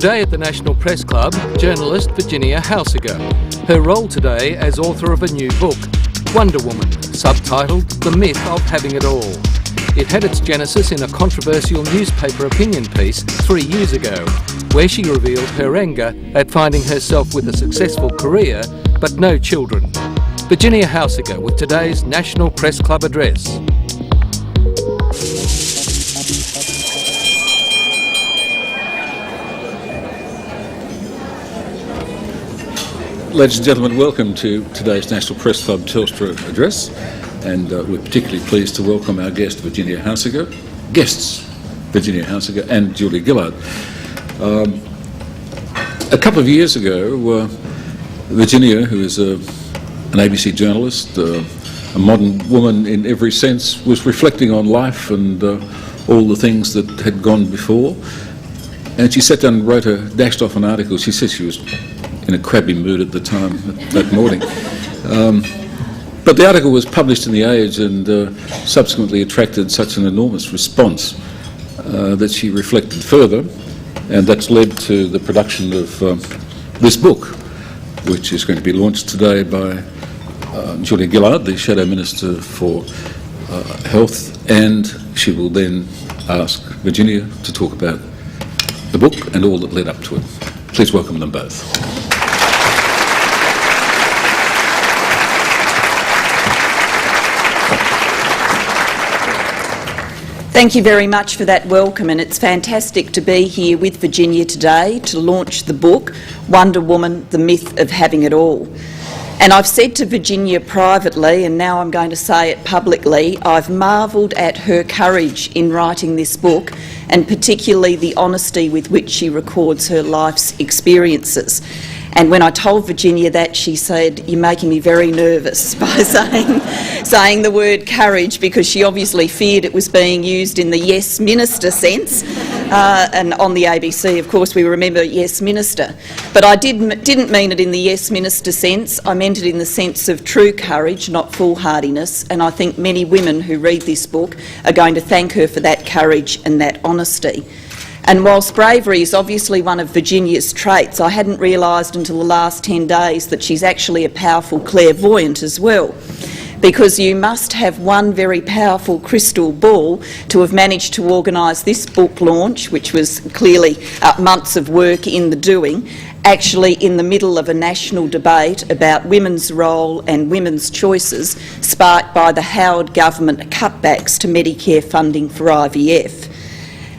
Today at the National Press Club, journalist Virginia Hausiger. Her role today as author of a new book, Wonder Woman, subtitled The Myth of Having It All. It had its genesis in a controversial newspaper opinion piece 3 years ago, where she revealed her anger at finding herself with a successful career but no children. Virginia Hausiger with today's National Press Club address. Ladies and gentlemen, welcome to today's National Press Club Telstra address, and we're particularly pleased to welcome our guests, Virginia Hausiger and Julie Gillard. A couple of years ago, Virginia, who is an ABC journalist, a modern woman in every sense, was reflecting on life and all the things that had gone before, and she sat down and dashed off an article. She said she was in a crabby mood at the time, that morning. But the article was published in The Age and subsequently attracted such an enormous response that she reflected further, and that's led to the production of this book, which is going to be launched today by Julie Gillard, the Shadow Minister for Health, and she will then ask Virginia to talk about the book and all that led up to it. Please welcome them both. Thank you very much for that welcome, and it's fantastic to be here with Virginia today to launch the book, Wonder Woman, The Myth of Having It All. And I've said to Virginia privately, and now I'm going to say it publicly, I've marvelled at her courage in writing this book, and particularly the honesty with which she records her life's experiences. And when I told Virginia that, she said, "You're making me very nervous," by saying the word courage, because she obviously feared it was being used in the Yes Minister sense. And on the ABC, of course, we remember Yes Minister. But I didn't mean it in the Yes Minister sense. I meant it in the sense of true courage, not foolhardiness. And I think many women who read this book are going to thank her for that courage and that honesty. And whilst bravery is obviously one of Virginia's traits, I hadn't realised until the last 10 days that she's actually a powerful clairvoyant as well. Because you must have one very powerful crystal ball to have managed to organise this book launch, which was clearly months of work in the doing, actually in the middle of a national debate about women's role and women's choices, sparked by the Howard government cutbacks to Medicare funding for IVF.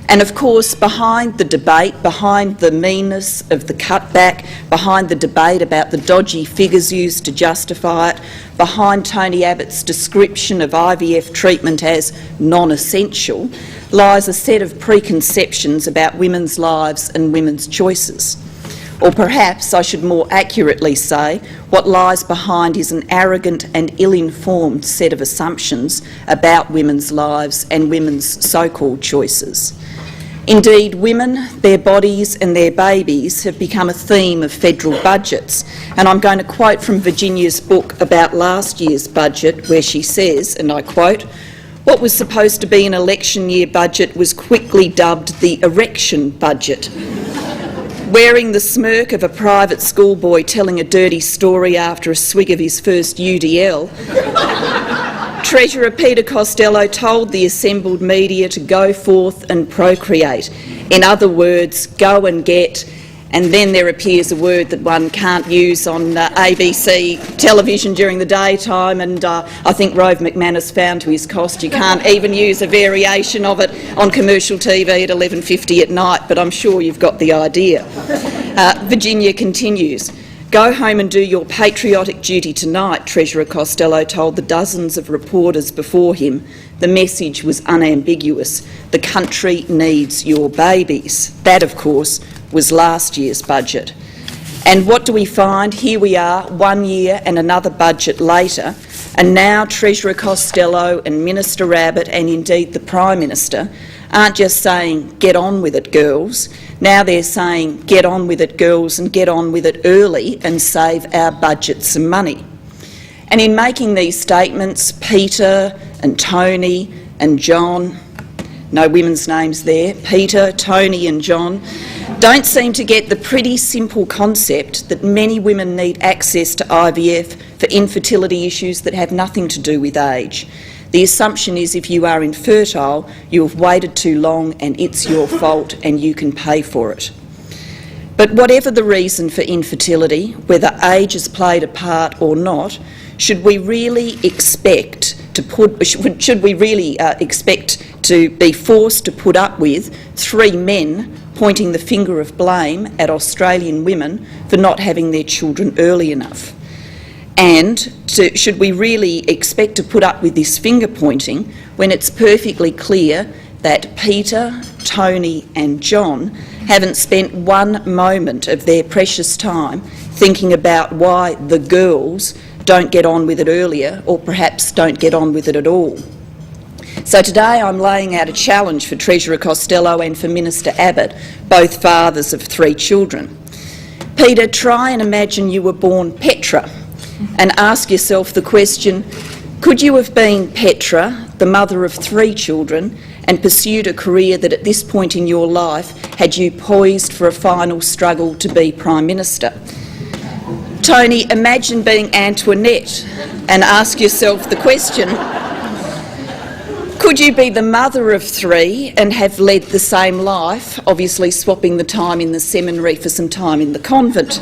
And of course, behind the debate, behind the meanness of the cutback, behind the debate about the dodgy figures used to justify it, behind Tony Abbott's description of IVF treatment as non-essential, lies a set of preconceptions about women's lives and women's choices. Or perhaps I should more accurately say what lies behind is an arrogant and ill-informed set of assumptions about women's lives and women's so-called choices. Indeed, women, their bodies and their babies have become a theme of federal budgets, and I'm going to quote from Virginia's book about last year's budget, where she says, and I quote, "What was supposed to be an election year budget was quickly dubbed the erection budget." Wearing the smirk of a private schoolboy telling a dirty story after a swig of his first UDL, Treasurer Peter Costello told the assembled media to go forth and procreate. In other words, go and get, and then there appears a word that one can't use on ABC television during the daytime, and I think Rove McManus found to his cost you can't even use a variation of it on commercial TV at 11:50 at night, but I'm sure you've got the idea. Virginia continues. "Go home and do your patriotic duty tonight," Treasurer Costello told the dozens of reporters before him. The message was unambiguous. The country needs your babies. That, of course, was last year's budget. And what do we find? Here we are, 1 year and another budget later, and now Treasurer Costello and Minister Abbott, and indeed the Prime Minister, aren't just saying, "Get on with it, girls." Now they're saying, "Get on with it, girls, and get on with it early and save our budget some money." And in making these statements, Peter and Tony and John, no women's names there, Peter, Tony and John, don't seem to get the pretty simple concept that many women need access to IVF for infertility issues that have nothing to do with age. The assumption is if you are infertile, you have waited too long and it's your fault and you can pay for it. But whatever the reason for infertility, whether age has played a part or not, should we really expect to be forced to put up with 3 men pointing the finger of blame at Australian women for not having their children early enough? And should we really expect to put up with this finger pointing when it's perfectly clear that Peter, Tony and John haven't spent one moment of their precious time thinking about why the girls don't get on with it earlier, or perhaps don't get on with it at all? So today I'm laying out a challenge for Treasurer Costello and for Minister Abbott, both fathers of 3 children. Peter, try and imagine you were born Petra and ask yourself the question, could you have been Petra, the mother of 3 children, and pursued a career that at this point in your life had you poised for a final struggle to be Prime Minister? Tony, imagine being Antoinette and ask yourself the question, could you be the mother of 3 and have led the same life, obviously swapping the time in the seminary for some time in the convent?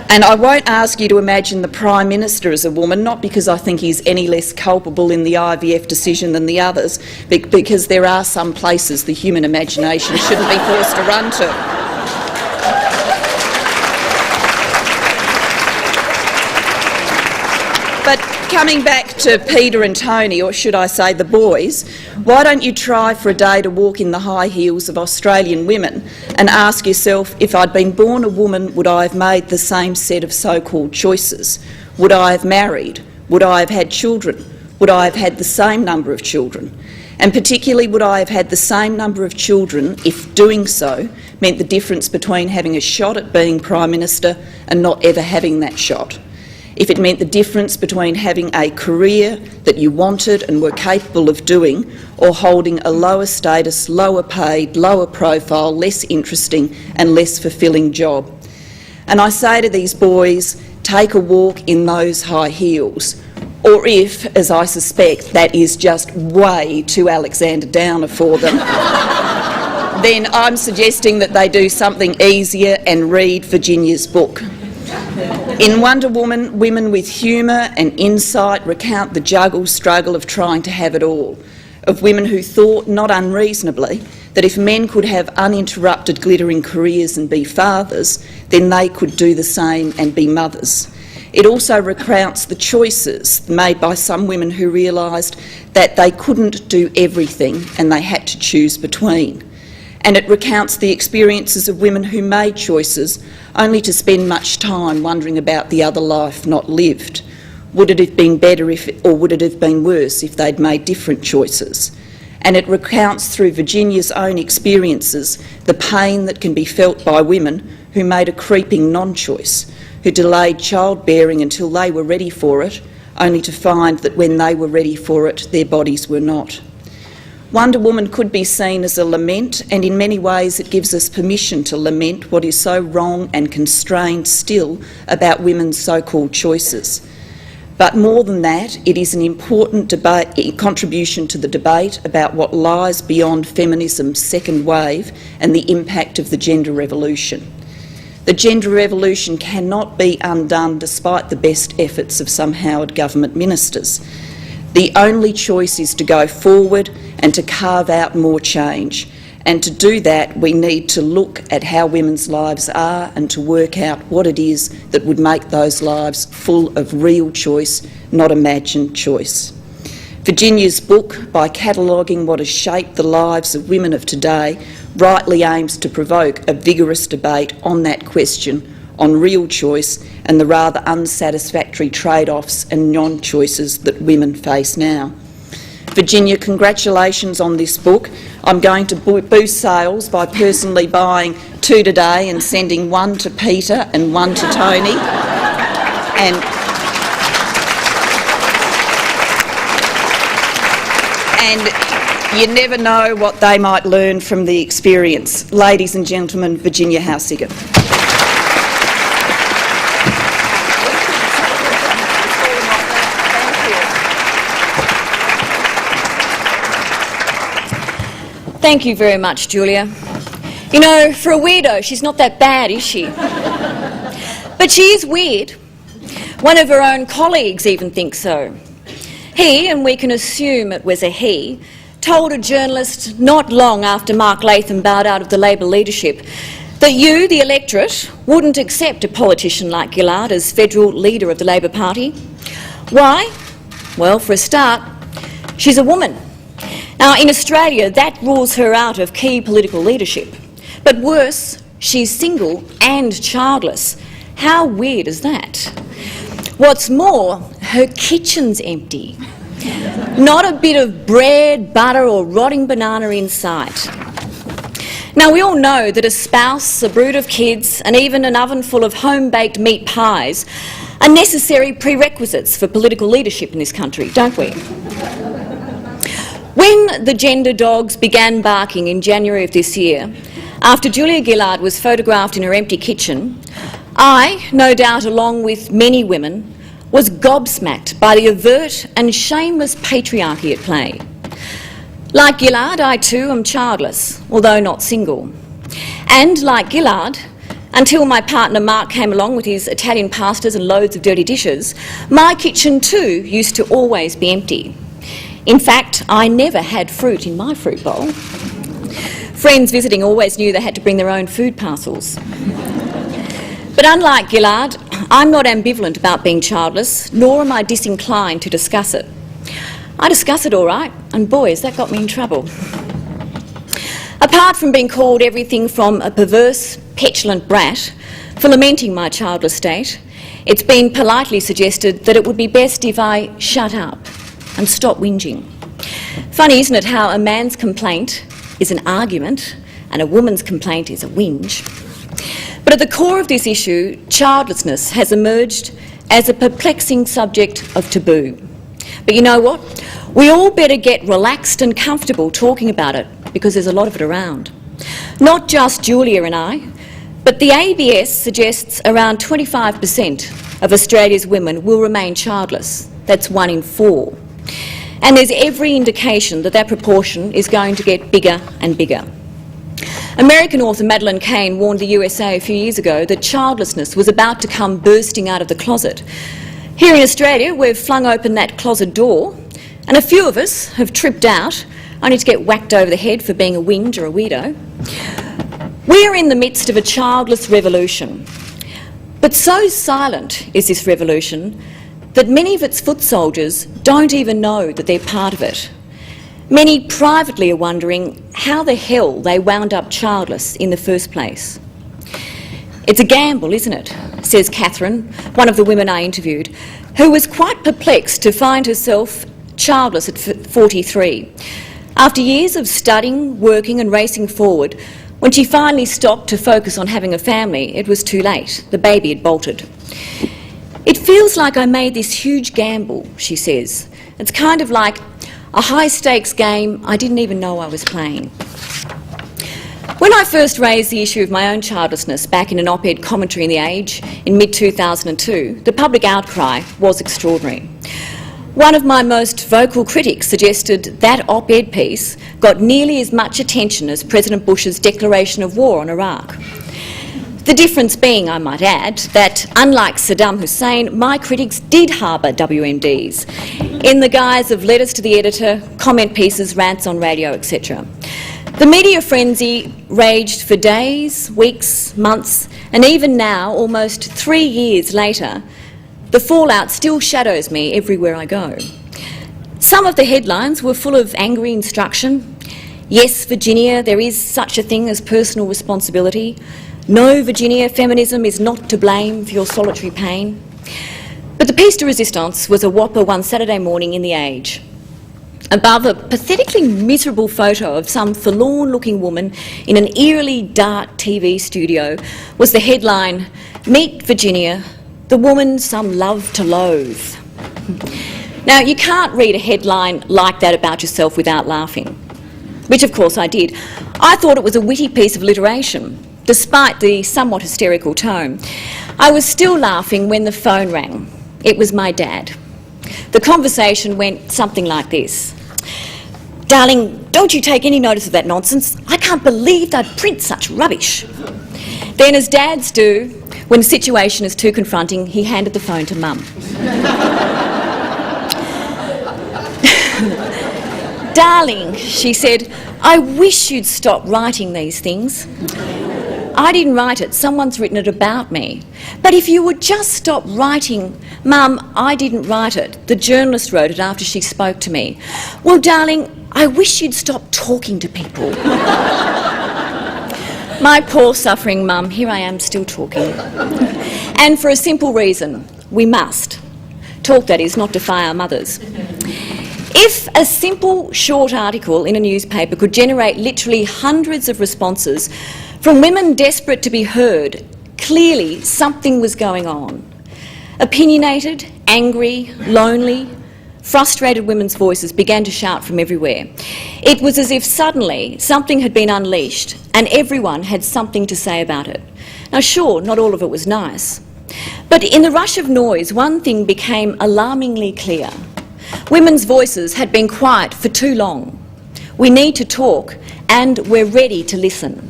And I won't ask you to imagine the Prime Minister as a woman, not because I think he's any less culpable in the IVF decision than the others, but because there are some places the human imagination shouldn't be forced to run to. But coming back to Peter and Tony, or should I say the boys, why don't you try for a day to walk in the high heels of Australian women and ask yourself, if I'd been born a woman, would I have made the same set of so-called choices? Would I have married? Would I have had children? Would I have had the same number of children? And particularly, would I have had the same number of children if doing so meant the difference between having a shot at being Prime Minister and not ever having that shot? If it meant the difference between having a career that you wanted and were capable of doing, or holding a lower status, lower paid, lower profile, less interesting and less fulfilling job. And I say to these boys, take a walk in those high heels. Or if, as I suspect, that is just way too Alexander Downer for them, then I'm suggesting that they do something easier and read Virginia's book. In Wonder Woman, women with humour and insight recount the struggle of trying to have it all, of women who thought, not unreasonably, that if men could have uninterrupted glittering careers and be fathers, then they could do the same and be mothers. It also recounts the choices made by some women who realised that they couldn't do everything and they had to choose between. And it recounts the experiences of women who made choices only to spend much time wondering about the other life not lived. Would it have been better or would it have been worse if they'd made different choices? And it recounts through Virginia's own experiences the pain that can be felt by women who made a creeping non-choice, who delayed childbearing until they were ready for it, only to find that when they were ready for it, their bodies were not. Wonder Woman could be seen as a lament, and in many ways it gives us permission to lament what is so wrong and constrained still about women's so-called choices. But more than that, it is an important contribution to the debate about what lies beyond feminism's second wave and the impact of the gender revolution. The gender revolution cannot be undone despite the best efforts of some Howard government ministers. The only choice is to go forward and to carve out more change. And to do that, we need to look at how women's lives are and to work out what it is that would make those lives full of real choice, not imagined choice. Virginia's book, by cataloguing what has shaped the lives of women of today, rightly aims to provoke a vigorous debate on that question, on real choice and the rather unsatisfactory trade-offs and non-choices that women face now. Virginia, congratulations on this book. I'm going to boost sales by personally buying 2 today and sending 1 to Peter and 1 to Tony. And You never know what they might learn from the experience. Ladies and gentlemen, Virginia Hausiger. Thank you very much, Julia. You know, for a weirdo, she's not that bad, is she? But she is weird. One of her own colleagues even thinks so. He, and we can assume it was a he, told a journalist not long after Mark Latham bowed out of the Labor leadership that you, the electorate, wouldn't accept a politician like Gillard as federal leader of the Labor Party. Why? Well, for a start, she's a woman. Now, in Australia, that rules her out of key political leadership. But worse, she's single and childless. How weird is that? What's more, her kitchen's empty. Not a bit of bread, butter or rotting banana in sight. Now, we all know that a spouse, a brood of kids and even an oven full of home-baked meat pies are necessary prerequisites for political leadership in this country, don't we? When the gender dogs began barking in January of this year, after Julia Gillard was photographed in her empty kitchen, I, no doubt along with many women, was gobsmacked by the overt and shameless patriarchy at play. Like Gillard, I too am childless, although not single. And like Gillard, until my partner Mark came along with his Italian pastas and loads of dirty dishes, my kitchen too used to always be empty. In fact, I never had fruit in my fruit bowl. Friends visiting always knew they had to bring their own food parcels. But unlike Gillard, I'm not ambivalent about being childless, nor am I disinclined to discuss it. I discuss it all right, and boys, that got me in trouble. Apart from being called everything from a perverse, petulant brat for lamenting my childless state, it's been politely suggested that it would be best if I shut up and stop whinging. Funny, isn't it, how a man's complaint is an argument and a woman's complaint is a whinge? But at the core of this issue, childlessness has emerged as a perplexing subject of taboo. But you know what? We all better get relaxed and comfortable talking about it because there's a lot of it around. Not just Julia and I, but the ABS suggests around 25% of Australia's women will remain childless. That's 1 in 4. And there's every indication that that proportion is going to get bigger and bigger. American author Madeleine Kane warned the USA a few years ago that childlessness was about to come bursting out of the closet. Here in Australia, we've flung open that closet door, and a few of us have tripped out, only to get whacked over the head for being a whinge or a weirdo. We're in the midst of a childless revolution. But so silent is this revolution that many of its foot soldiers don't even know that they're part of it. Many privately are wondering how the hell they wound up childless in the first place. It's a gamble, isn't it? Says Catherine, one of the women I interviewed, who was quite perplexed to find herself childless at 43. After years of studying, working and racing forward, when she finally stopped to focus on having a family, it was too late. The baby had bolted. It feels like I made this huge gamble, she says. It's kind of like a high-stakes game I didn't even know I was playing. When I first raised the issue of my own childlessness back in an op-ed commentary in The Age in mid-2002, the public outcry was extraordinary. One of my most vocal critics suggested that op-ed piece got nearly as much attention as President Bush's declaration of war on Iraq. The difference being, I might add, that unlike Saddam Hussein, my critics did harbour WMDs in the guise of letters to the editor, comment pieces, rants on radio, etc. The media frenzy raged for days, weeks, months, and even now, almost 3 years later, the fallout still shadows me everywhere I go. Some of the headlines were full of angry instruction. Yes, Virginia, there is such a thing as personal responsibility. No, Virginia, feminism is not to blame for your solitary pain. But the piece de resistance was a whopper one Saturday morning in The Age. Above a pathetically miserable photo of some forlorn-looking woman in an eerily dark TV studio was the headline, "Meet Virginia, the woman some love to loathe." Now, you can't read a headline like that about yourself without laughing. which of course I did. I thought it was a witty piece of alliteration, despite the somewhat hysterical tone. I was still laughing when the phone rang. It was my dad. The conversation went something like this. "Darling, don't you take any notice of that nonsense. I can't believe they'd print such rubbish." Then, as dads do, when the situation is too confronting, he handed the phone to Mum. "Darling," she said, "I wish you'd stop writing these things." "I didn't write it, someone's written it about me." "But if you would just stop writing..." "Mum, I didn't write it. The journalist wrote it after she spoke to me." "Well, darling, I wish you'd stop talking to people." My poor suffering mum, here I am still talking. And for a simple reason, we must. Talk, that is, not defy our mothers. If a simple short article in a newspaper could generate literally hundreds of responses from women desperate to be heard, clearly something was going on. Opinionated, angry, lonely, frustrated women's voices began to shout from everywhere. It was as if suddenly something had been unleashed and everyone had something to say about it. Now sure, not all of it was nice, but in the rush of noise, one thing became alarmingly clear. Women's voices had been quiet for too long. We need to talk and we're ready to listen.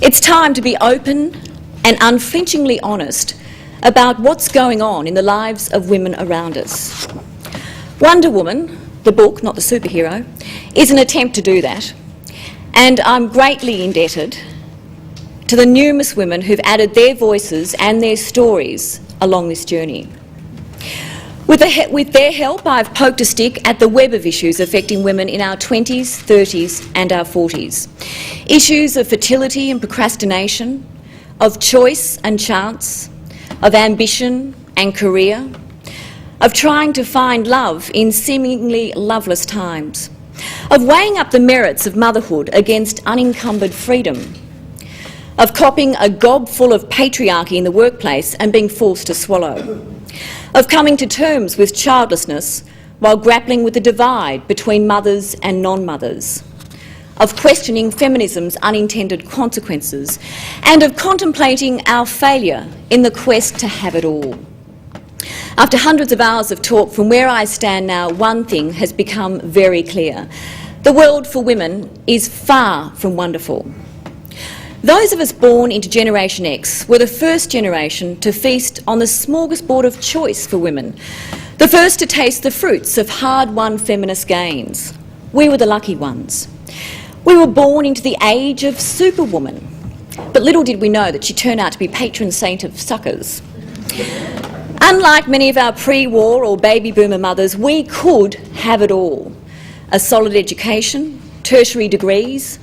It's time to be open and unflinchingly honest about what's going on in the lives of women around us. Wonder Woman, the book, not the superhero, is an attempt to do that, and I'm greatly indebted to the numerous women who've added their voices and their stories along this journey. With their help, I've poked a stick at the web of issues affecting women in our 20s, 30s and our 40s. Issues of fertility and procrastination, of choice and chance, of ambition and career, of trying to find love in seemingly loveless times, of weighing up the merits of motherhood against unencumbered freedom, of copying a gob full of patriarchy in the workplace and being forced to swallow, of coming to terms with childlessness while grappling with the divide between mothers and non-mothers, of questioning feminism's unintended consequences, and of contemplating our failure in the quest to have it all. After hundreds of hours of talk, from where I stand now, one thing has become very clear. The world for women is far from wonderful. Those of us born into Generation X were the first generation to feast on the smorgasbord of choice for women, the first to taste the fruits of hard-won feminist gains. We were the lucky ones. We were born into the age of Superwoman, but little did we know that she turned out to be patron saint of suckers. Unlike many of our pre-war or baby boomer mothers, we could have it all. A solid education, tertiary degrees,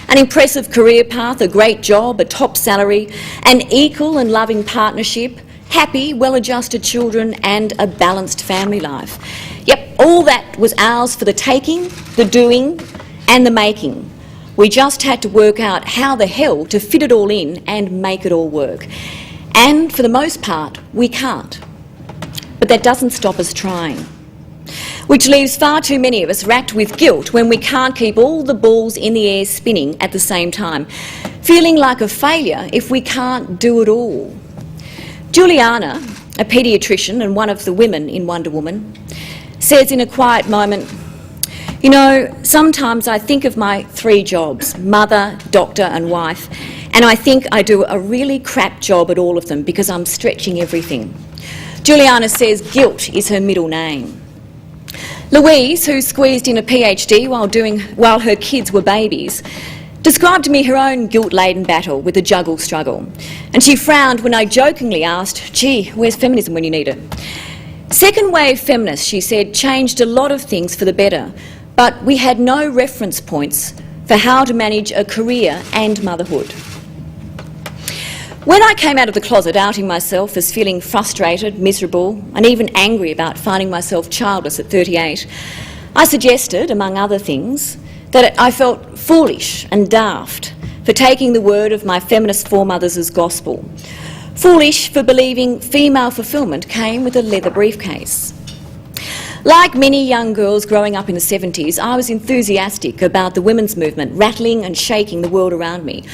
an impressive career path, a great job, a top salary, an equal and loving partnership, happy, well-adjusted children and a balanced family life. Yep, all that was ours for the taking, the doing and the making. We just had to work out how the hell to fit it all in and make it all work. And for the most part, we can't. But that doesn't stop us trying, which leaves far too many of us racked with guilt when we can't keep all the balls in the air spinning at the same time, feeling like a failure if we can't do it all. Juliana, a paediatrician and one of the women in Wonder Woman, says in a quiet moment, "You know, sometimes I think of my 3 jobs, mother, doctor and wife, and I think I do a really crap job at all of them because I'm stretching everything." Juliana says guilt is her middle name. Louise, who squeezed in a PhD while her kids were babies, described to me her own guilt-laden battle with the juggle struggle, and she frowned when I jokingly asked, "Gee, where's feminism when you need it?" Second wave feminists, she said, changed a lot of things for the better, but we had no reference points for how to manage a career and motherhood. When I came out of the closet outing myself as feeling frustrated, miserable and even angry about finding myself childless at 38, I suggested, among other things, that I felt foolish and daft for taking the word of my feminist foremothers as gospel, foolish for believing female fulfilment came with a leather briefcase. Like many young girls growing up in the 70s, I was enthusiastic about the women's movement, rattling and shaking the world around me.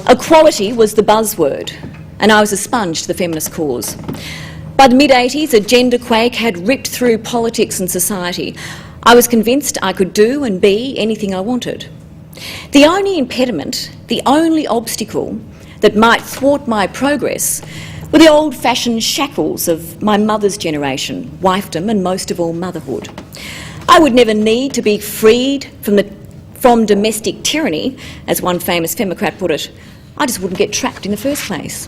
Equality was the buzzword, and I was a sponge to the feminist cause. By the mid-80s, a gender quake had ripped through politics and society. I was convinced I could do and be anything I wanted. The only impediment, the only obstacle that might thwart my progress were the old-fashioned shackles of my mother's generation, wifedom and most of all motherhood. I would never need to be freed from domestic tyranny, as one famous Femocrat put it. I just wouldn't get trapped in the first place.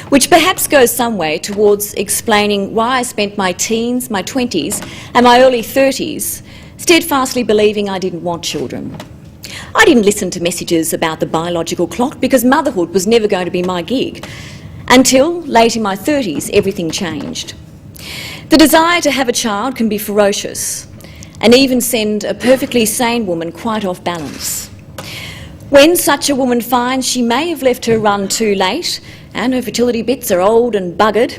Which perhaps goes some way towards explaining why I spent my teens, my 20s and my early 30s steadfastly believing I didn't want children. I didn't listen to messages about the biological clock because motherhood was never going to be my gig. Until late in my 30s, everything changed. The desire to have a child can be ferocious and even send a perfectly sane woman quite off balance. When such a woman finds she may have left her run too late and her fertility bits are old and buggered,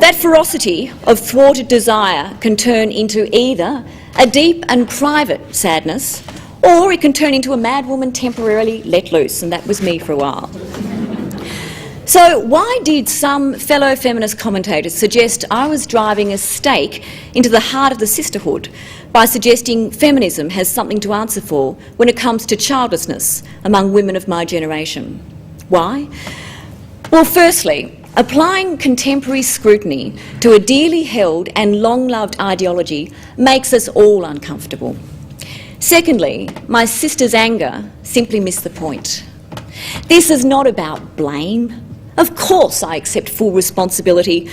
that ferocity of thwarted desire can turn into either a deep and private sadness, or it can turn into a mad woman temporarily let loose, and that was me for a while. So why did some fellow feminist commentators suggest I was driving a stake into the heart of the sisterhood by suggesting feminism has something to answer for when it comes to childlessness among women of my generation? Why? Well, firstly, applying contemporary scrutiny to a dearly held and long-loved ideology makes us all uncomfortable. Secondly, my sister's anger simply missed the point. This is not about blame. Of course I accept full responsibility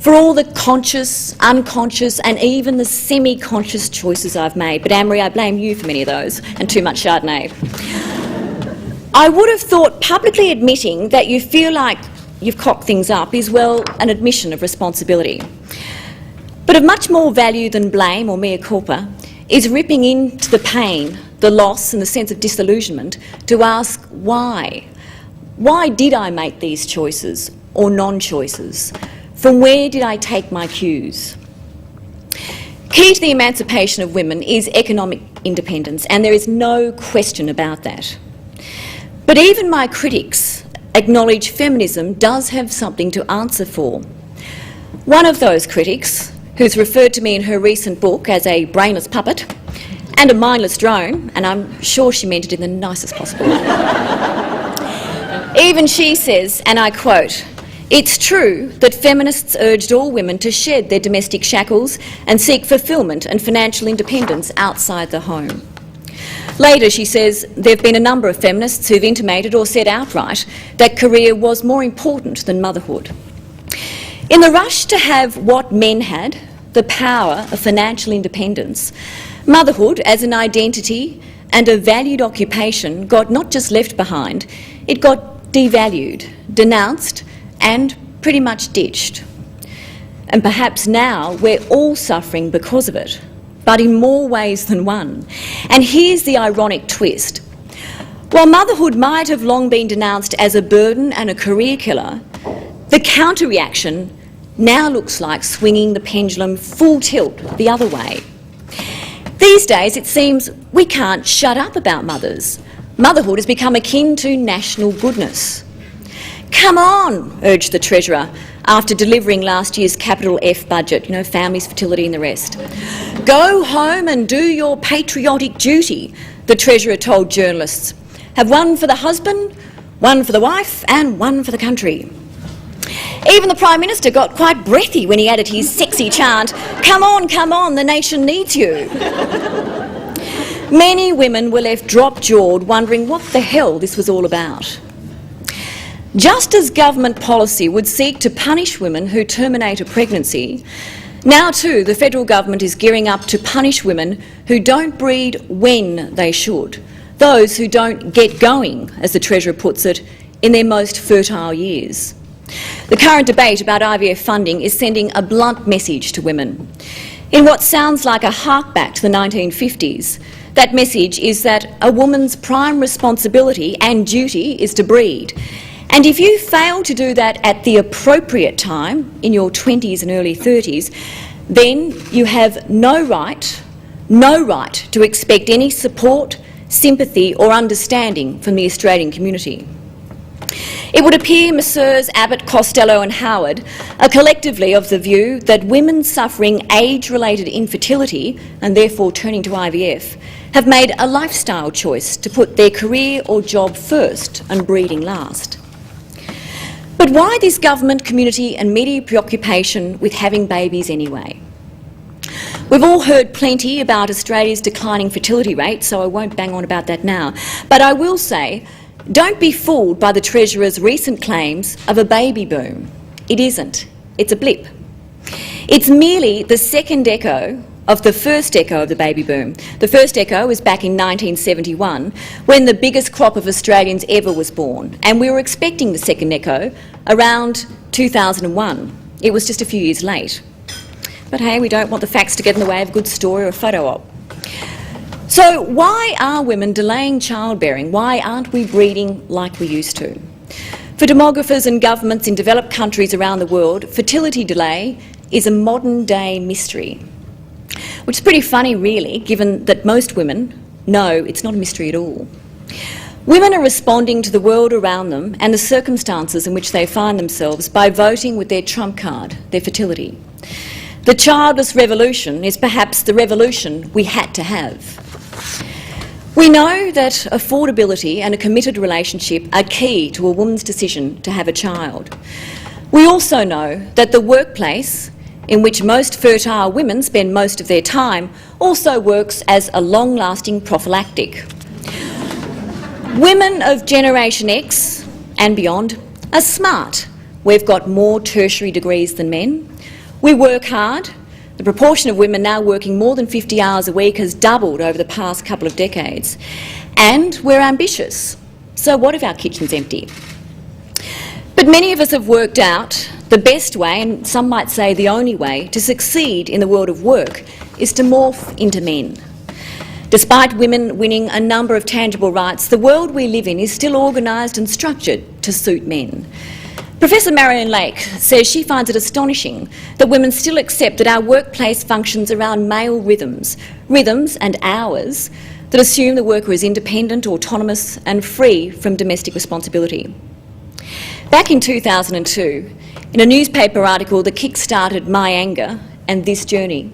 for all the conscious, unconscious and even the semi-conscious choices I've made. But Anne-Marie, I blame you for many of those and too much Chardonnay. I would have thought publicly admitting that you feel like you've cocked things up is, well, an admission of responsibility. But of much more value than blame or mea culpa is ripping into the pain, the loss and the sense of disillusionment to ask why. Why did I make these choices or non-choices? From where did I take my cues? Key to the emancipation of women is economic independence, and there is no question about that. But even my critics acknowledge feminism does have something to answer for. One of those critics, who's referred to me in her recent book as a brainless puppet and a mindless drone, and I'm sure she meant it in the nicest possible way. Even she says, and I quote, "It's true that feminists urged all women to shed their domestic shackles and seek fulfilment and financial independence outside the home." Later she says, "There have been a number of feminists who've intimated or said outright that career was more important than motherhood." In the rush to have what men had, the power of financial independence, motherhood as an identity and a valued occupation got not just left behind, it got devalued, denounced and pretty much ditched. And perhaps now we're all suffering because of it, but in more ways than one. And here's the ironic twist. While motherhood might have long been denounced as a burden and a career killer, the counter-reaction now looks like swinging the pendulum full tilt the other way. These days it seems we can't shut up about mothers. Motherhood has become akin to national goodness. Come on, urged the Treasurer after delivering last year's capital F budget, families, fertility and the rest. Go home and do your patriotic duty, the Treasurer told journalists. Have one for the husband, one for the wife and one for the country. Even the Prime Minister got quite breathy when he added his sexy chant, come on, the nation needs you." Many women were left drop-jawed wondering what the hell this was all about. Just as government policy would seek to punish women who terminate a pregnancy, now too the federal government is gearing up to punish women who don't breed when they should, those who don't get going, as the Treasurer puts it, in their most fertile years. The current debate about IVF funding is sending a blunt message to women. In what sounds like a hark back to the 1950s, that message is that a woman's prime responsibility and duty is to breed. And if you fail to do that at the appropriate time, in your 20s and early 30s, then you have no right to expect any support, sympathy or understanding from the Australian community. It would appear Messrs Abbott, Costello and Howard are collectively of the view that women suffering age-related infertility and therefore turning to IVF have made a lifestyle choice to put their career or job first and breeding last. But why this government, community and media preoccupation with having babies anyway? We've all heard plenty about Australia's declining fertility rate, so I won't bang on about that now. But I will say, don't be fooled by the Treasurer's recent claims of a baby boom. It isn't. It's a blip. It's merely the second echo of the first echo of the baby boom. The first echo was back in 1971, when the biggest crop of Australians ever was born, and we were expecting the second echo around 2001. It was just a few years late. But hey, we don't want the facts to get in the way of a good story or a photo op. So why are women delaying childbearing? Why aren't we breeding like we used to? For demographers and governments in developed countries around the world, fertility delay is a modern-day mystery. Which is pretty funny, really, given that most women know it's not a mystery at all. Women are responding to the world around them and the circumstances in which they find themselves by voting with their trump card, their fertility. The childless revolution is perhaps the revolution we had to have. We know that affordability and a committed relationship are key to a woman's decision to have a child. We also know that the workplace, in which most fertile women spend most of their time, also works as a long-lasting prophylactic. Women of Generation X and beyond are smart. We've got more tertiary degrees than men. We work hard. The proportion of women now working more than 50 hours a week has doubled over the past couple of decades. And we're ambitious. So what if our kitchen's empty? But many of us have worked out the best way, and some might say the only way, to succeed in the world of work is to morph into men. Despite women winning a number of tangible rights, the world we live in is still organised and structured to suit men. Professor Marion Lake says she finds it astonishing that women still accept that our workplace functions around male rhythms and hours that assume the worker is independent, autonomous and free from domestic responsibility. Back in 2002, in a newspaper article that kick-started my anger and this journey,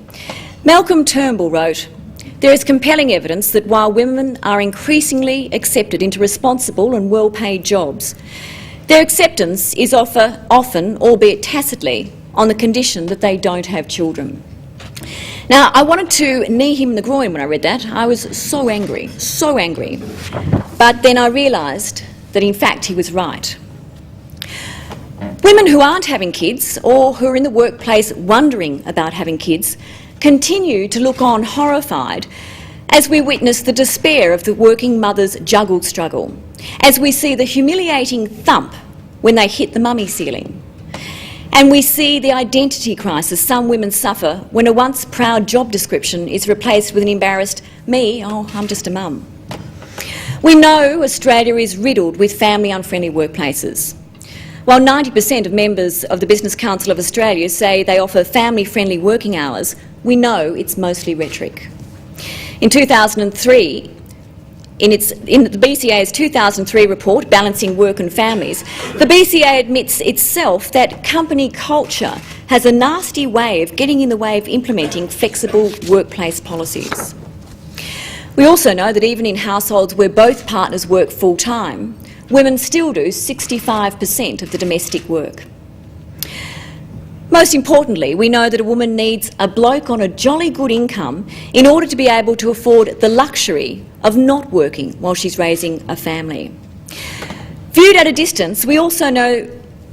Malcolm Turnbull wrote, "There is compelling evidence that while women are increasingly accepted into responsible and well-paid jobs, their acceptance is often, albeit tacitly, on the condition that they don't have children." Now, I wanted to knee him in the groin when I read that. I was so angry. But then I realised that in fact he was right. Women who aren't having kids or who are in the workplace wondering about having kids continue to look on horrified as we witness the despair of the working mother's juggle struggle, as we see the humiliating thump when they hit the mummy ceiling, and we see the identity crisis some women suffer when a once proud job description is replaced with an embarrassed "me, oh, I'm just a mum." We know Australia is riddled with family-unfriendly workplaces. While 90% of members of the Business Council of Australia say they offer family-friendly working hours, we know it's mostly rhetoric. In 2003, in the BCA's 2003 report, Balancing Work and Families, the BCA admits itself that company culture has a nasty way of getting in the way of implementing flexible workplace policies. We also know that even in households where both partners work full-time, women still do 65% of the domestic work. Most importantly, we know that a woman needs a bloke on a jolly good income in order to be able to afford the luxury of not working while she's raising a family. Viewed at a distance, we also know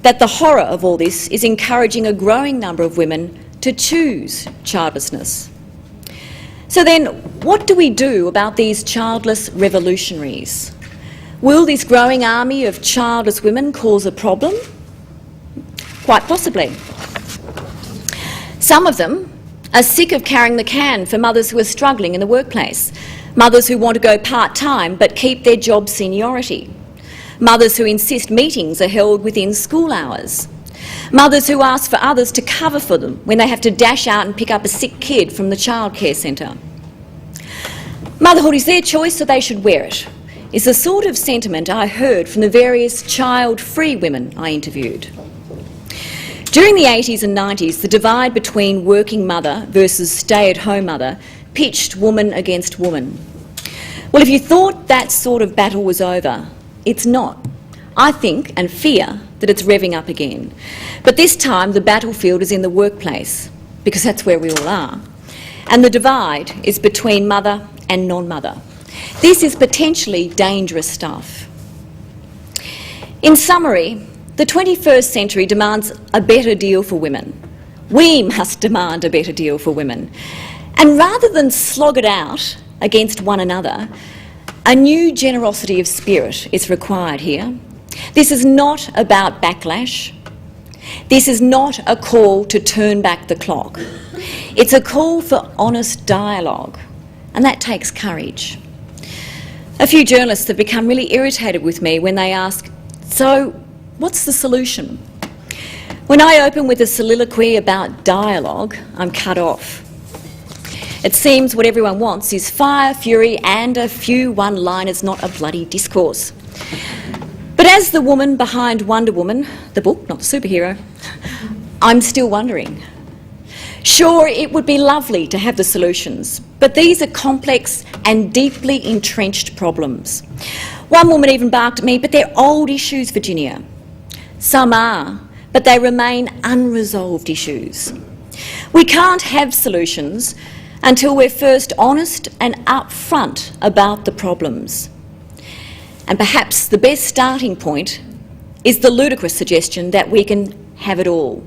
that the horror of all this is encouraging a growing number of women to choose childlessness. So then, what do we do about these childless revolutionaries? Will this growing army of childless women cause a problem? Quite possibly. Some of them are sick of carrying the can for mothers who are struggling in the workplace, mothers who want to go part-time but keep their job seniority, mothers who insist meetings are held within school hours, Mothers who ask for others to cover for them when they have to dash out and pick up a sick kid from the childcare centre. Motherhood is their choice, so they should wear it, is the sort of sentiment I heard from the various child-free women I interviewed. During the 80s and 90s, the divide between working mother versus stay-at-home mother pitched woman against woman. Well, if you thought that sort of battle was over, it's not. I think and fear that it's revving up again. But this time the battlefield is in the workplace, because that's where we all are. And the divide is between mother and non-mother. This is potentially dangerous stuff. In summary, the 21st century demands a better deal for women. We must demand a better deal for women. And rather than slog it out against one another, a new generosity of spirit is required here. This is not about backlash. This is not a call to turn back the clock. It's a call for honest dialogue, and that takes courage. A few journalists have become really irritated with me when they ask, so what's the solution? When I open with a soliloquy about dialogue, I'm cut off. It seems what everyone wants is fire, fury and a few one-liners, not a bloody discourse. But as the woman behind Wonder Woman, the book, not the superhero, I'm still wondering. Sure, it would be lovely to have the solutions, but these are complex and deeply entrenched problems. One woman even barked at me, but they're old issues, Virginia. Some are, but they remain unresolved issues. We can't have solutions until we're first honest and upfront about the problems. And perhaps the best starting point is the ludicrous suggestion that we can have it all.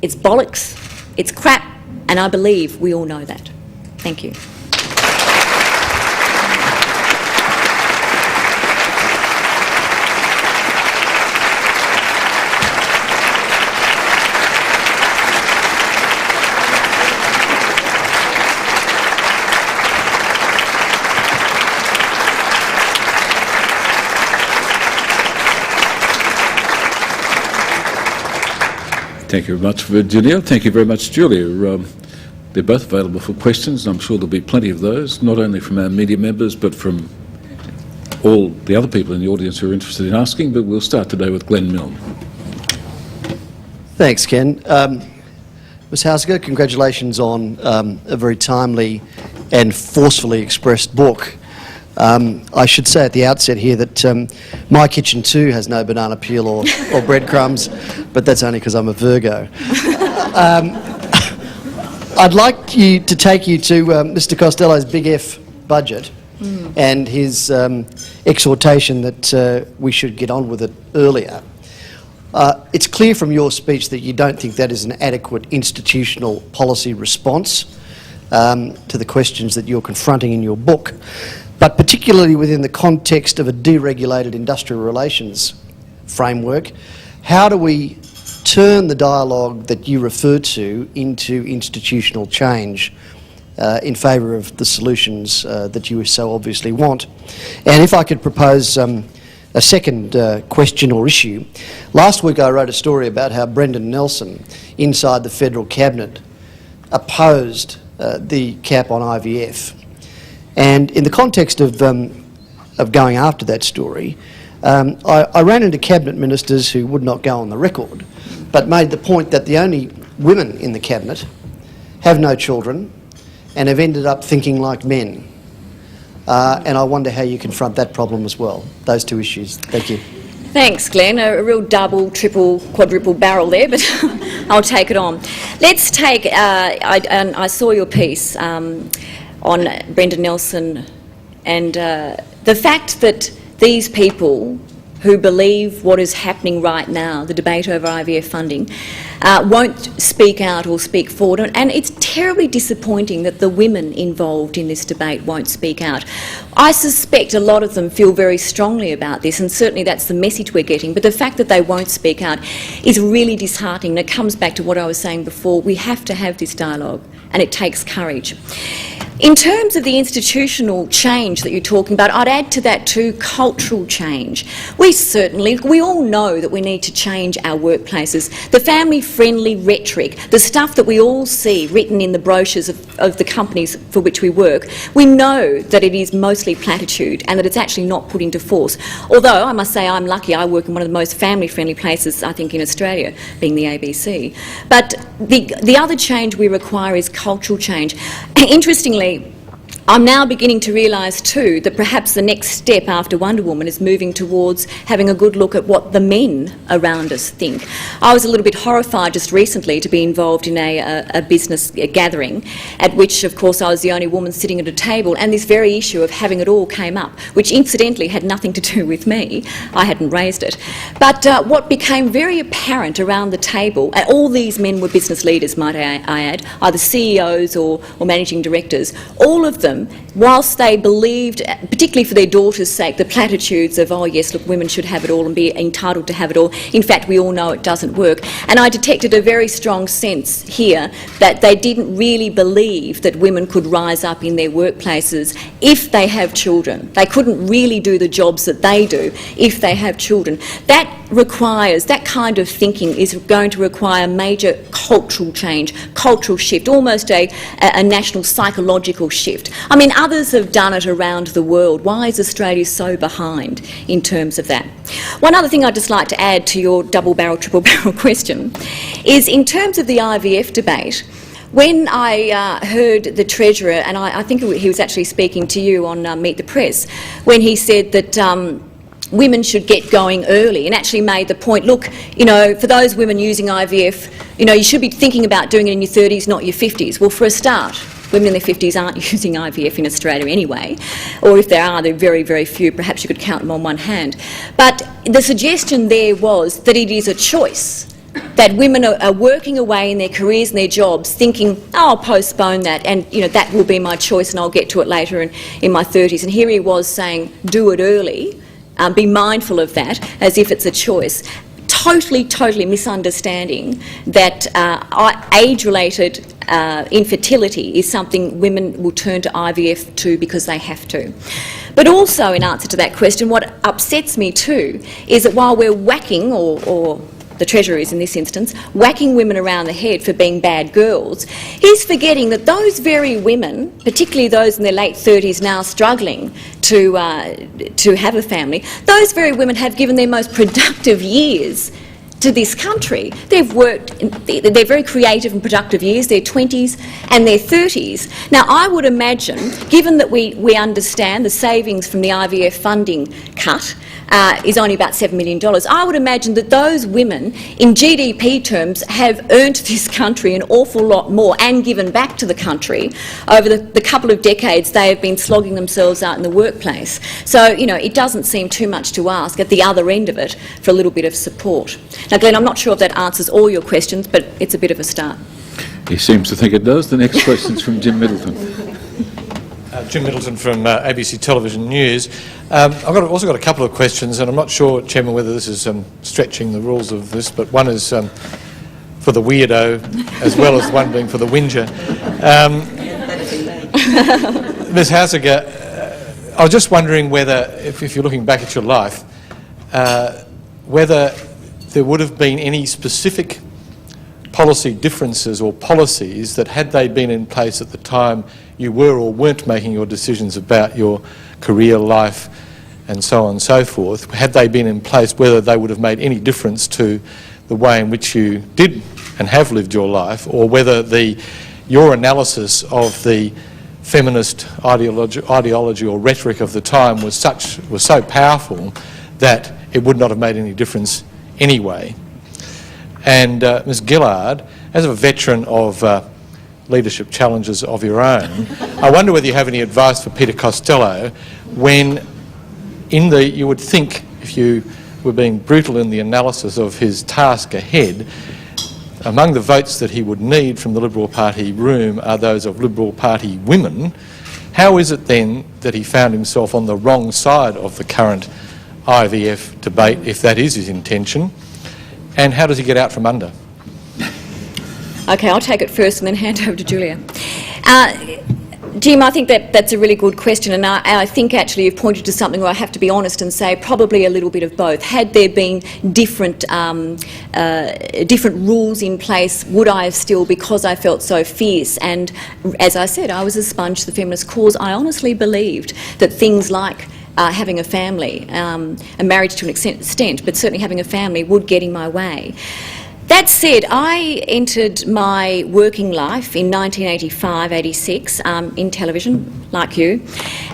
It's bollocks, it's crap, and I believe we all know that. Thank you. Thank you very much, Virginia. Thank you very much, Julia. They're both available for questions, and I'm sure there'll be plenty of those, not only from our media members, but from all the other people in the audience who are interested in asking. But we'll start today with Glenn Milne. Thanks, Ken. Ms Hausiger, congratulations on a very timely and forcefully expressed book. I should say at the outset here that my kitchen too has no banana peel or breadcrumbs, but that's only because I'm a Virgo. I'd like to take you to Mr Costello's Big F budget and his exhortation that we should get on with it earlier. It's clear from your speech that you don't think that is an adequate institutional policy response to the questions that you're confronting in your book, but particularly within the context of a deregulated industrial relations framework. How do we turn the dialogue that you refer to into institutional change in favour of the solutions that you so obviously want? And if I could propose a second question or issue. Last week I wrote a story about how Brendan Nelson, inside the federal cabinet, opposed the cap on IVF. And in the context of going after that story, I ran into cabinet ministers who would not go on the record, but made the point that the only women in the cabinet have no children and have ended up thinking like men. And I wonder how you confront that problem as well, those two issues. Thank you. Thanks, Glenn. A real double, triple, quadruple barrel there, but I'll take it on. Let's take, I saw your piece on Brendan Nelson and the fact that these people who believe what is happening right now, the debate over IVF funding, won't speak out or speak forward. And it's terribly disappointing that the women involved in this debate won't speak out. I suspect a lot of them feel very strongly about this, and certainly that's the message we're getting, but the fact that they won't speak out is really disheartening. And it comes back to what I was saying before. We have to have this dialogue, and it takes courage. In terms of the institutional change that you're talking about, I'd add to that too cultural change. We all know that we need to change our workplaces. The family-friendly rhetoric, the stuff that we all see written in the brochures of the companies for which we work, we know that it is mostly platitude and that it's actually not put into force. Although, I must say, I'm lucky, I work in one of the most family-friendly places, I think, in Australia, being the ABC. But the other change we require is cultural change. Interestingly, I'm now beginning to realise too that perhaps the next step after Wonder Woman is moving towards having a good look at what the men around us think. I was a little bit horrified just recently to be involved in a business gathering at which, of course, I was the only woman sitting at a table, and this very issue of having it all came up, which incidentally had nothing to do with me. I hadn't raised it. But what became very apparent around the table, and all these men were business leaders, might I add, either CEOs or managing directors, all of them, whilst they believed, particularly for their daughters' sake, the platitudes of, oh yes, look, women should have it all and be entitled to have it all. In fact, we all know it doesn't work. And I detected a very strong sense here that they didn't really believe that women could rise up in their workplaces if they have children. They couldn't really do the jobs that they do if they have children. That kind of thinking is going to require major cultural change, cultural shift, almost a national psychological shift. I mean, others have done it around the world. Why is Australia so behind in terms of that? One other thing I'd just like to add to your double-barrel, triple-barrel question is in terms of the IVF debate, when I heard the Treasurer, and I think he was actually speaking to you on Meet the Press, when he said that women should get going early, and actually made the point, look, you know, for those women using IVF, you know, you should be thinking about doing it in your 30s, not your 50s. Well, for a start, women in their 50s aren't using IVF in Australia anyway, or if there are, they're very, very few. Perhaps you could count them on one hand. But the suggestion there was that it is a choice, that women are working away in their careers and their jobs thinking, oh, I'll postpone that and, you know, that will be my choice and I'll get to it later in my 30s. And here he was saying, do it early, be mindful of that as if it's a choice. Totally misunderstanding that age-related infertility is something women will turn to IVF to because they have to. But also, in answer to that question, what upsets me too is that while we're whacking, or the Treasurer is in this instance, whacking women around the head for being bad girls, he's forgetting that those very women, particularly those in their late 30s now struggling to have a family, those very women have given their most productive years to this country. They've worked, they're very creative and productive years, their 20s and their 30s. Now, I would imagine, given that we understand the savings from the IVF funding cut is only about $7 million, I would imagine that those women, in GDP terms, have earned this country an awful lot more and given back to the country over the couple of decades they have been slogging themselves out in the workplace. So, you know, it doesn't seem too much to ask at the other end of it for a little bit of support. Now, Glenn, I'm not sure if that answers all your questions, but it's a bit of a start. He seems to think it does. The next question's from Jim Middleton. Jim Middleton from ABC Television News. I've also got a couple of questions, and I'm not sure, Chairman, whether this is stretching the rules of this, but one is for the weirdo as well as one being for the whinger. Ms Hausiger, I was just wondering whether, if you're looking back at your life, whether there would have been any specific policy differences or policies that, had they been in place at the time you were or weren't making your decisions about your career life and so on and so forth, had they been in place, whether they would have made any difference to the way in which you did and have lived your life, or whether your analysis of the feminist ideology or rhetoric of the time was so powerful that it would not have made any difference anyway. And Ms Gillard, as a veteran of leadership challenges of your own, I wonder whether you have any advice for Peter Costello when you would think, if you were being brutal in the analysis of his task ahead, among the votes that he would need from the Liberal Party room are those of Liberal Party women. How is it then that he found himself on the wrong side of the current IVF debate, if that is his intention? And how does he get out from under? Jim, I think that's a really good question, and I think actually you've pointed to something where I have to be honest and say probably a little bit of both. Had there been different rules in place, would I have still, because I felt so fierce, and as I said, I was a sponge for the feminist cause, I honestly believed that things like having a family, a marriage to an extent, but certainly having a family would get in my way. That said, I entered my working life in 1985-86 in television, like you,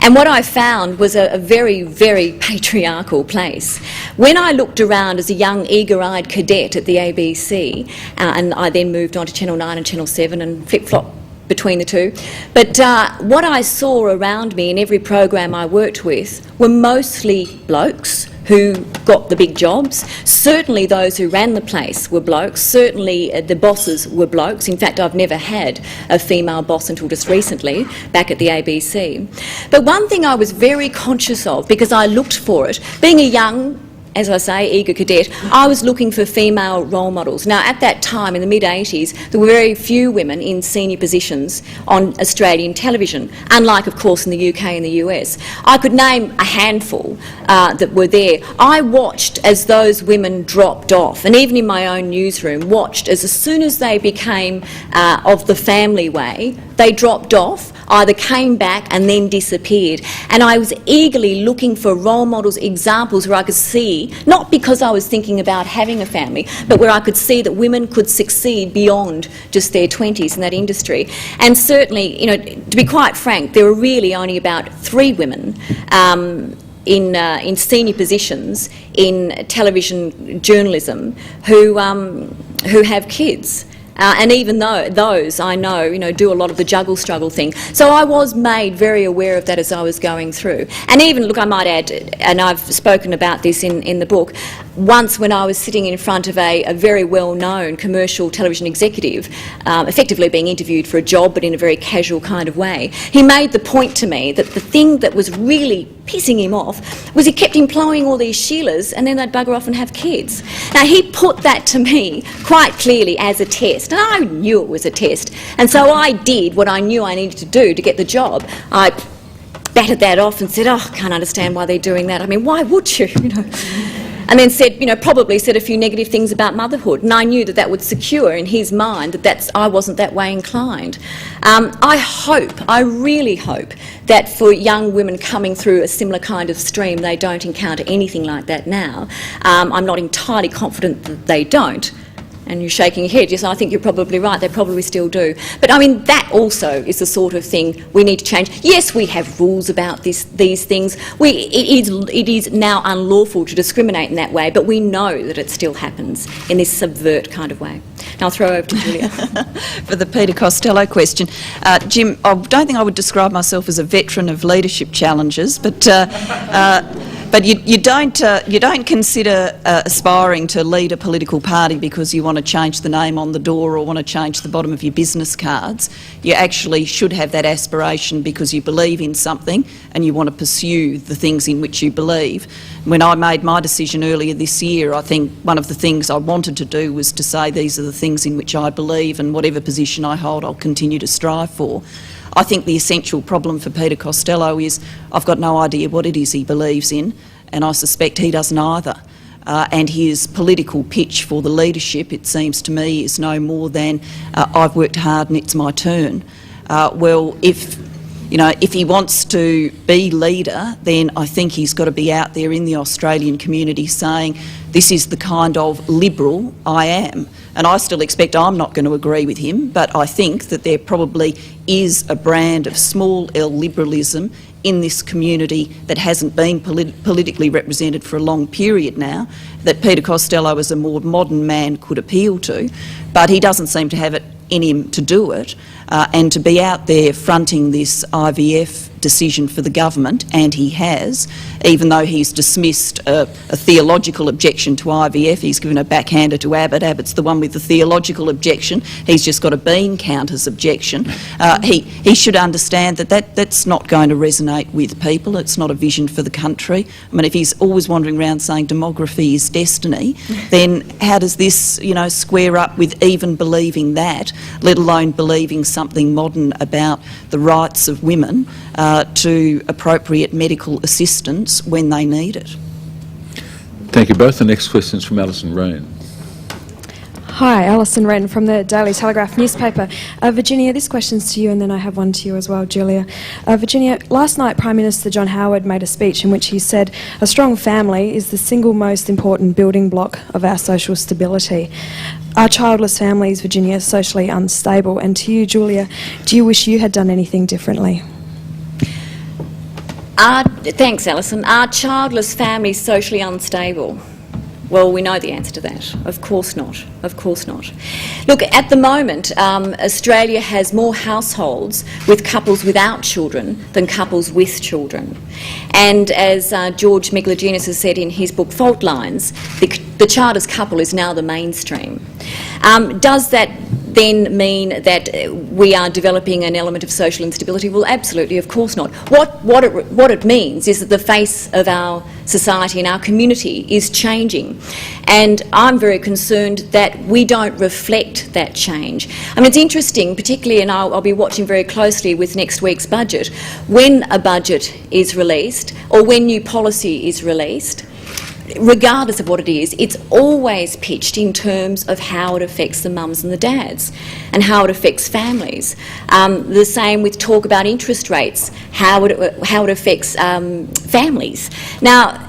and what I found was a very, very patriarchal place. When I looked around as a young, eager-eyed cadet at the ABC, and I then moved on to Channel 9 and Channel 7 and flip-flopped between the two, but what I saw around me in every program I worked with were mostly blokes who got the big jobs. Certainly those who ran the place were blokes, certainly the bosses were blokes. In fact, I've never had a female boss until just recently, back at the ABC. But one thing I was very conscious of, because I looked for it, being a young, as I say, eager cadet, I was looking for female role models. Now, at that time, in the mid-80s, there were very few women in senior positions on Australian television, unlike, of course, in the UK and the US. I could name a handful that were there. I watched as those women dropped off, and even in my own newsroom, watched as soon as they became of the family way, they dropped off, either came back and then disappeared. And I was eagerly looking for role models, examples where I could see, not because I was thinking about having a family, but where I could see that women could succeed beyond just their 20s in that industry. And certainly, you know, to be quite frank, there were really only about 3 women in senior positions in television journalism who have kids. And even though those, I know, you know, do a lot of the juggle struggle thing. So I was made very aware of that as I was going through. And even, look, I might add, and I've spoken about this in the book, once when I was sitting in front of a very well-known commercial television executive, effectively being interviewed for a job but in a very casual kind of way, he made the point to me that the thing that was really pissing him off was he kept employing all these Sheilas and then they'd bugger off and have kids. Now, he put that to me quite clearly as a test, and I knew it was a test, and so I did what I knew I needed to do to get the job. I batted that off and said, oh, I can't understand why they're doing that. I mean, why would you, you know? And then said, you know, probably said a few negative things about motherhood, and I knew that that would secure in his mind that I wasn't that way inclined. I really hope that for young women coming through a similar kind of stream, they don't encounter anything like that now. I'm not entirely confident that they don't. And you're shaking your head. Yes, I think you're probably right. They probably still do. But I mean, that also is the sort of thing we need to change. Yes, we have rules about these things. It is now unlawful to discriminate in that way, but we know that it still happens in this subvert kind of way. Now I'll throw over to Julia. For the Peter Costello question. Jim, I don't think I would describe myself as a veteran of leadership challenges, but you don't consider aspiring to lead a political party because you want to change the name on the door or want to change the bottom of your business cards. You actually should have that aspiration because you believe in something and you want to pursue the things in which you believe. When I made my decision earlier this year, I think one of the things I wanted to do was to say these are the things in which I believe, and whatever position I hold, I'll continue to strive for. I think the essential problem for Peter Costello is I've got no idea what it is he believes in, and I suspect he doesn't either. And his political pitch for the leadership, it seems to me, is no more than I've worked hard and it's my turn. Well, if he wants to be leader, then I think he's got to be out there in the Australian community saying this is the kind of Liberal I am. And I still expect I'm not going to agree with him, but I think that there probably is a brand of small L liberalism in this community that hasn't been politically represented for a long period now, that Peter Costello as a more modern man could appeal to, but he doesn't seem to have it in him to do it, and to be out there fronting this IVF decision for the government, and he has, even though he's dismissed a theological objection to IVF, he's given a backhander to Abbott. Abbott's the one with the theological objection. He's just got a bean counters objection. He should understand that that's not going to resonate with people. It's not a vision for the country. I mean, if he's always wandering around saying demography is destiny, then how does this, square up with even believing that, let alone believing something modern about the rights of women to appropriate medical assistance when they need it. Thank you both. The next question is from Alison Rain. Hi, Alison Wren from the Daily Telegraph newspaper. Virginia, this question's to you, and then I have one to you as well, Julia. Virginia, last night Prime Minister John Howard made a speech in which he said a strong family is the single most important building block of our social stability. Are childless families, Virginia, socially unstable? And to you, Julia, do you wish you had done anything differently? Thanks, Alison. Are childless families socially unstable? Well, we know the answer to that. Of course not. Of course not. Look, at the moment, Australia has more households with couples without children than couples with children. And as George Megalogenis has said in his book Fault Lines, the childless couple is now the mainstream. Does that then mean that we are developing an element of social instability? Well, absolutely, of course not. What it means is that the face of our society and our community is changing, and I'm very concerned that we don't reflect that change. I mean, it's interesting, particularly, and I'll be watching very closely with next week's budget, when a budget is released or when new policy is released, regardless of what it is, it's always pitched in terms of how it affects the mums and the dads and how it affects families. The same with talk about interest rates, how it affects families. Now,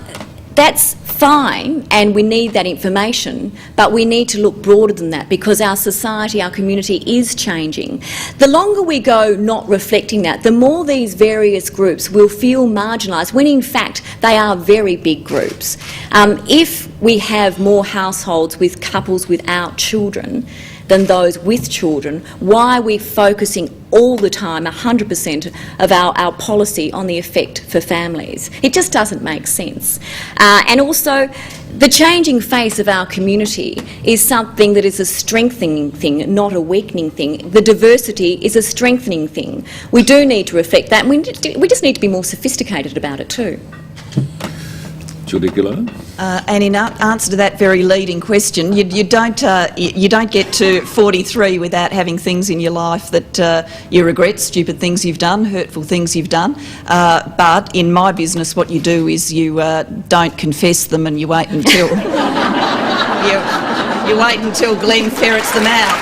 that's fine, and we need that information, but we need to look broader than that because our society, our community is changing. The longer we go not reflecting that, the more these various groups will feel marginalised, when in fact they are very big groups. If we have more households with couples without children than those with children, why are we focusing all the time, 100% of our policy on the effect for families? It just doesn't make sense. And also, the changing face of our community is something that is a strengthening thing, not a weakening thing. The diversity is a strengthening thing. We do need to reflect that, and we just need to be more sophisticated about it too. Julia Gillard. And in answer to that very leading question, you don't get to 43 without having things in your life that you regret, stupid things you've done, hurtful things you've done. But in my business, what you do is you don't confess them, and you wait until you wait until Glenn ferrets them out.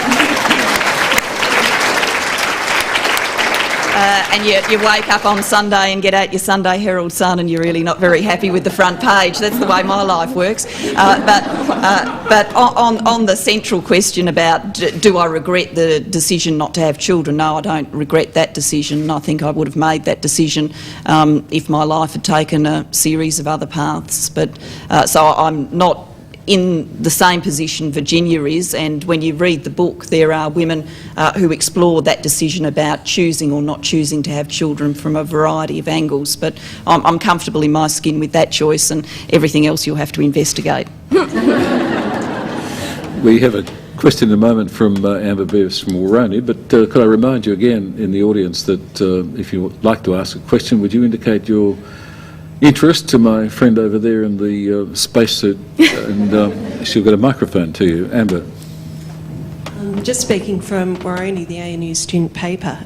And you wake up on Sunday and get out your Sunday Herald Sun, and you're really not very happy with the front page. That's the way my life works. But on the central question about do I regret the decision not to have children, no, I don't regret that decision. I think I would have made that decision if my life had taken a series of other paths. But so I'm not in the same position Virginia is, and when you read the book there are women who explore that decision about choosing or not choosing to have children from a variety of angles, but I'm comfortable in my skin with that choice, and everything else you'll have to investigate. We have a question in a moment from Amber Bevis from Waroni, but could I remind you again in the audience that if you would like to ask a question, would you indicate your interest to my friend over there in the spacesuit, and she'll get a microphone to you. Amber. Just speaking from Waroni, the ANU student paper,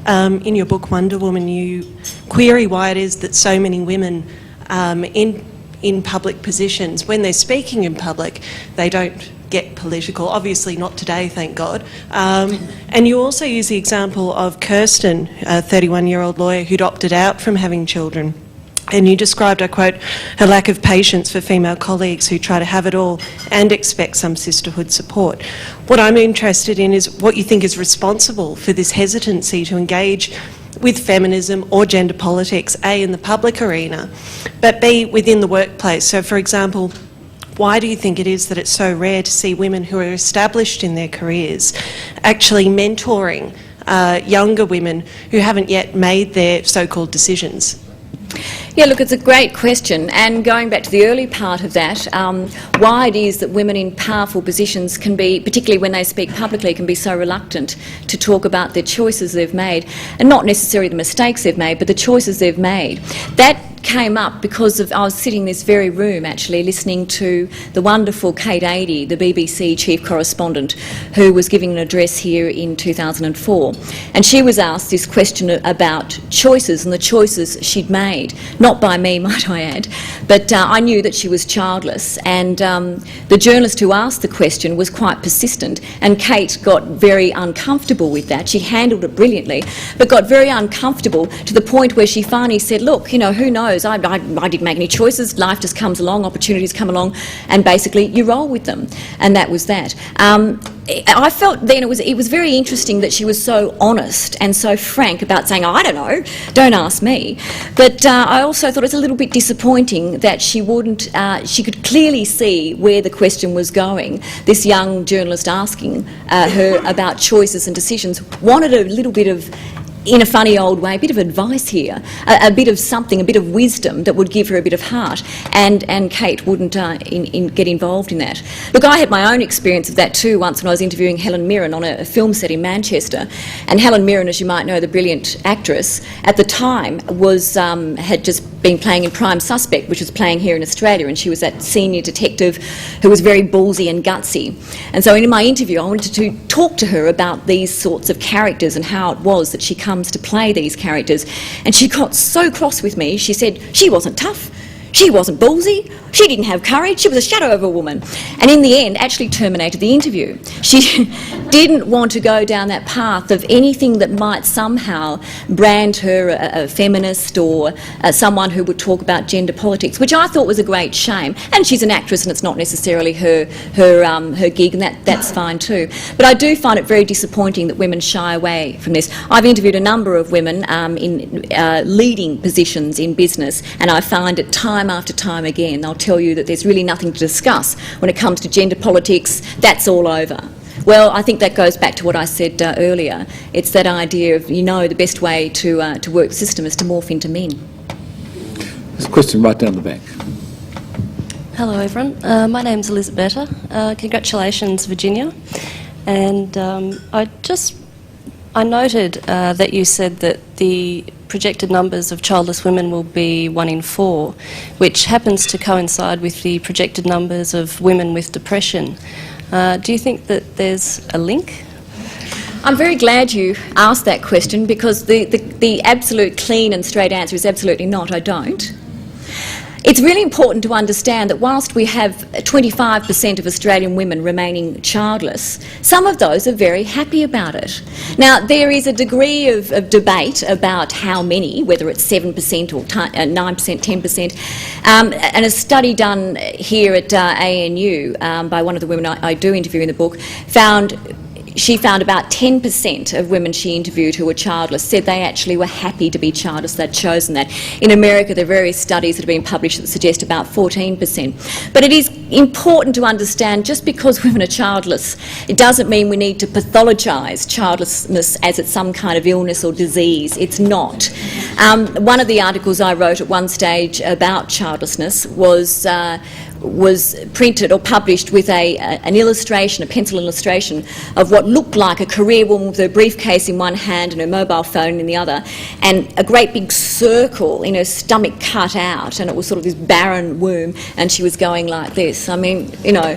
in your book Wonder Woman, you query why it is that so many women in public positions, when they're speaking in public, they don't get political. Obviously not today, thank God. And you also use the example of Kirsten, a 31-year-old lawyer who'd opted out from having children. And you described, I quote, her lack of patience for female colleagues who try to have it all and expect some sisterhood support. What I'm interested in is what you think is responsible for this hesitancy to engage with feminism or gender politics, A, in the public arena, but B, within the workplace. So, for example, why do you think it is that it's so rare to see women who are established in their careers actually mentoring younger women who haven't yet made their so-called decisions? Yeah, look, it's a great question, and going back to the early part of that, why it is that women in powerful positions can be, particularly when they speak publicly, can be so reluctant to talk about the choices they've made, and not necessarily the mistakes they've made, but the choices they've made. That came up because I was sitting in this very room actually listening to the wonderful Kate Adie, the BBC chief correspondent, who was giving an address here in 2004. And she was asked this question about choices and the choices she'd made. Not by me, might I add, but I knew that she was childless. And the journalist who asked the question was quite persistent, and Kate got very uncomfortable with that. She handled it brilliantly, but got very uncomfortable to the point where she finally said, look, you know, who knows, I didn't make any choices, life just comes along, opportunities come along, and basically you roll with them. And that was that. I felt then it was very interesting that she was so honest and so frank about saying, oh, I don't know, don't ask me. But I also thought it was a little bit disappointing that she could clearly see where the question was going. This young journalist asking her about choices and decisions wanted a little bit of, in a funny old way, a bit of advice here, a bit of something, a bit of wisdom that would give her a bit of heart, and Kate wouldn't get involved in that. Look, I had my own experience of that too once when I was interviewing Helen Mirren on a film set in Manchester, and Helen Mirren, as you might know, the brilliant actress, at the time had just been playing in Prime Suspect, which was playing here in Australia, and she was that senior detective who was very ballsy and gutsy. And so in my interview I wanted to talk to her about these sorts of characters and how it was that she comes to play these characters. And she got so cross with me, she said she wasn't tough, she wasn't ballsy, she didn't have courage, she was a shadow of a woman. And in the end actually terminated the interview. She didn't want to go down that path of anything that might somehow brand her a feminist or someone who would talk about gender politics, which I thought was a great shame. And she's an actress and it's not necessarily her gig, and that's fine too. But I do find it very disappointing that women shy away from this. I've interviewed a number of women in leading positions in business, and I find it time after time again they'll tell you that there's really nothing to discuss when it comes to gender politics, that's all over. Well, I think that goes back to what I said earlier. It's that idea of, you know, the best way to work the system is to morph into men. There's a question right down the back. Hello everyone, my name's Elizabeth. Congratulations, Virginia. And I noted that you said that the projected numbers of childless women will be 1 in 4, which happens to coincide with the projected numbers of women with depression. Do you think that there's a link? I'm very glad you asked that question, because the absolute clean and straight answer is absolutely not, I don't. It's really important to understand that whilst we have 25% of Australian women remaining childless, some of those are very happy about it. Now, there is a degree of debate about how many, whether it's 7% or 9%, 10%, and a study done here at ANU by one of the women I do interview in the book she found about 10% of women she interviewed who were childless said they actually were happy to be childless, they'd chosen that. In America, there are various studies that have been published that suggest about 14%. But it is important to understand, just because women are childless, it doesn't mean we need to pathologise childlessness as it's some kind of illness or disease. It's not. One of the articles I wrote at one stage about childlessness was printed or published with an illustration, a pencil illustration, of what looked like a career woman with her briefcase in one hand and her mobile phone in the other, and a great big circle in her stomach cut out, and it was sort of this barren womb, and she was going like this. I mean, you know,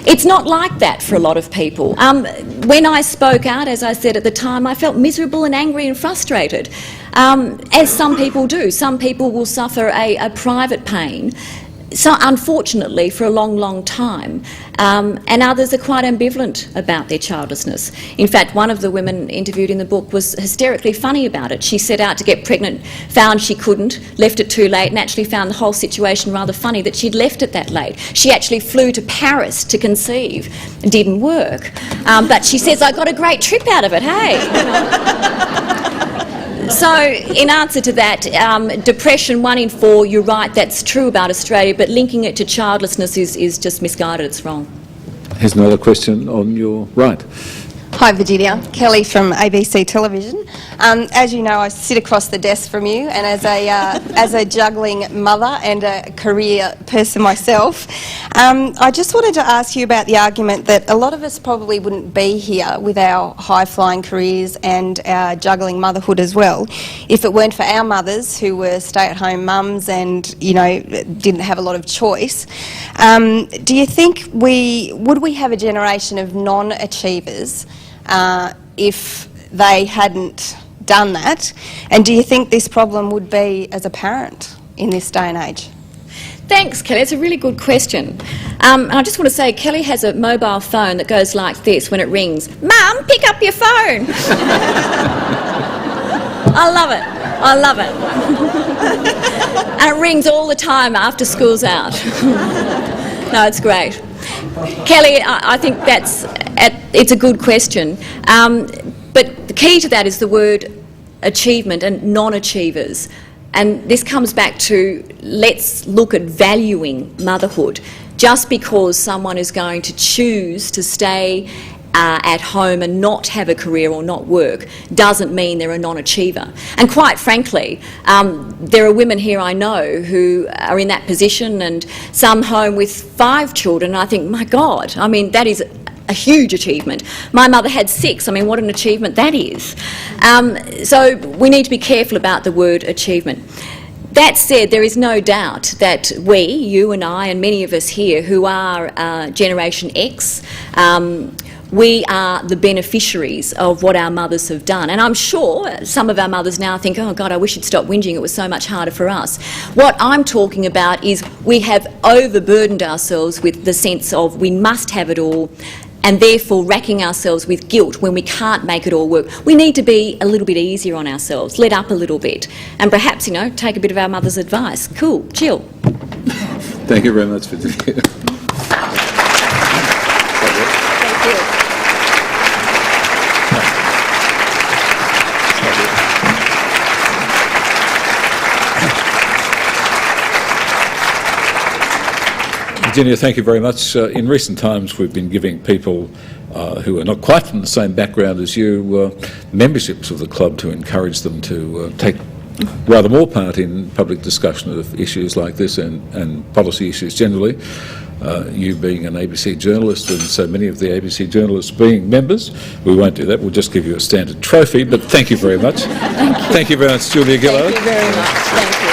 it's not like that for a lot of people. When I spoke out, as I said at the time, I felt miserable and angry and frustrated, as some people do. Some people will suffer a private pain, so unfortunately for a long, long time, and others are quite ambivalent about their childlessness. In fact, one of the women interviewed in the book was hysterically funny about it. She set out to get pregnant, found she couldn't, left it too late, and actually found the whole situation rather funny that she'd left it that late. She actually flew to Paris to conceive. It didn't work. But she says, I got a great trip out of it, hey? So, in answer to that, depression, 1 in 4, you're right, that's true about Australia, but linking it to childlessness is just misguided, it's wrong. Here's another question on your right. Hi Virginia, Kelly from ABC Television. As you know, I sit across the desk from you, and as a juggling mother and a career person myself, I just wanted to ask you about the argument that a lot of us probably wouldn't be here with our high-flying careers and our juggling motherhood as well if it weren't for our mothers who were stay-at-home mums and, you know, didn't have a lot of choice. Do you think would we have a generation of non-achievers if they hadn't done that? And do you think this problem would be as apparent in this day and age? Thanks, Kelly. It's a really good question. And I just want to say, Kelly has a mobile phone that goes like this when it rings. Mum, pick up your phone. I love it. I love it. And it rings all the time after school's out. No, it's great. Kelly, I think it's a good question. But the key to that is the word achievement and non-achievers. And this comes back to, let's look at valuing motherhood. Just because someone is going to choose to stay at home and not have a career or not work doesn't mean they're a non-achiever. And quite frankly, there are women here I know who are in that position, and some home with 5 children, and I think, my God, I mean, that is a huge achievement. My mother had 6. I mean, what an achievement that is. So we need to be careful about the word achievement. That said, there is no doubt that we, you and I, and many of us here who are Generation X, we are the beneficiaries of what our mothers have done. And I'm sure some of our mothers now think, oh God, I wish you'd stop whinging, it was so much harder for us. What I'm talking about is we have overburdened ourselves with the sense of we must have it all, and therefore racking ourselves with guilt when we can't make it all work. We need to be a little bit easier on ourselves, let up a little bit, and perhaps, you know, take a bit of our mother's advice. Cool, chill. Thank you very much, Virginia. Virginia, thank you very much. In recent times we've been giving people who are not quite from the same background as you memberships of the club to encourage them to take rather more part in public discussion of issues like this and policy issues generally. You being an ABC journalist and so many of the ABC journalists being members, we won't do that, we'll just give you a standard trophy, but thank you very much. Thank you very much, Julia Gillard. Thank you very much. Thank you.